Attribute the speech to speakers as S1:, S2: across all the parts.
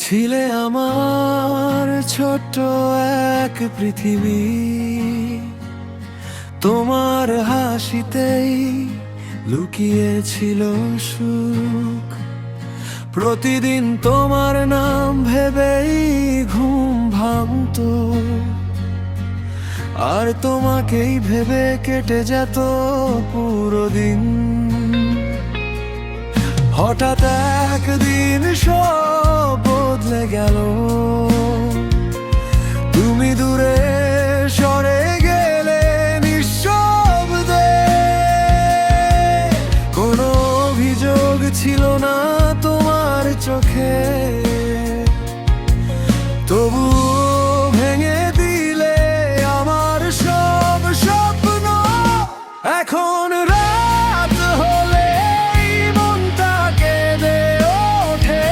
S1: ছিলে আমার ছোট্ট এক পৃথিবী, তোমার হাসিতেই লুকিয়ে ছিল সুখ। প্রতিদিন তোমার নাম ভেবেই ঘুম ভাঙতো, আর তোমাকেই ভেবে কেটে যেত পুরো দিন। হঠাৎ একদিন সব বদলে গেল, তুমি দূরে সরে গেলে নিঃশব্দে। কোনো অভিযোগ ছিল না তোমার চোখে, তবুও ভেঙে দিলে আমার সব স্বপ্ন। এখন রাত হলে মনটা কেঁদে ওঠে,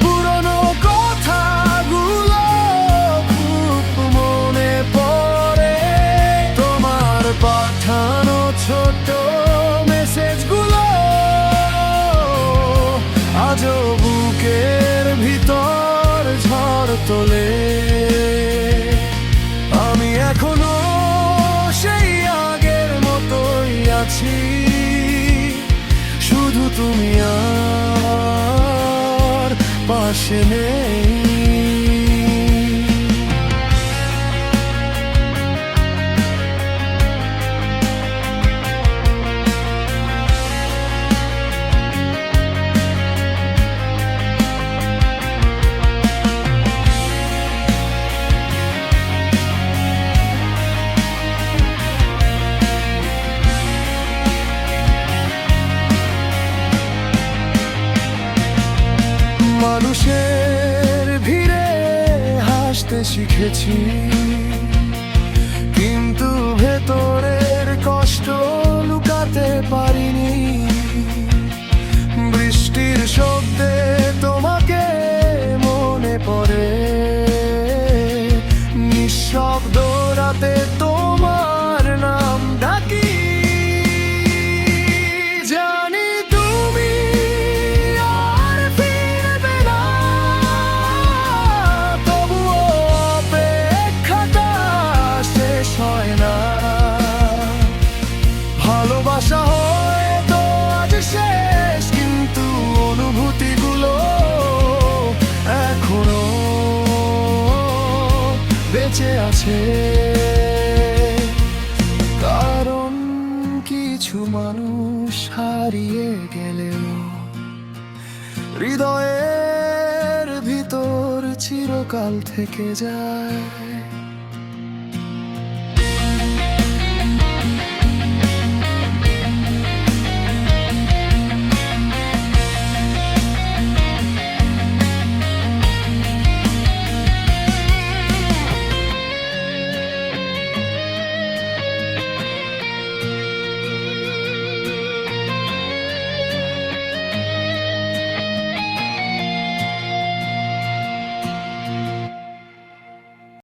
S1: পুরনো কথাগুলো খুব মনে পড়ে। তোমার পাঠানো ছোট মেসেজগুলো আজও বুকের ভিতর ঝড় তোলে। আমি এখনো সেই আগের মতোই আছি, শুধু তুমি আর পাশে নেই। মানুষের ভিড়ে হাসতে শিখেছি, কিন্তু ভেতরের কষ্ট লুকাতে পারিনি। বৃষ্টির শব্দে তোমাকে মনে পড়ে, নিঃশব্দ রাতে তোমার নাম ডাকি। ভালোবাসা হয়তো আজ শেষ, কিন্তু অনুভূতিগুলো এখনো বেঁচে আছে। কারণ কিছু মানুষ হারিয়ে গেলেও হৃদয়ের ভিতর চিরকাল থেকে যায়।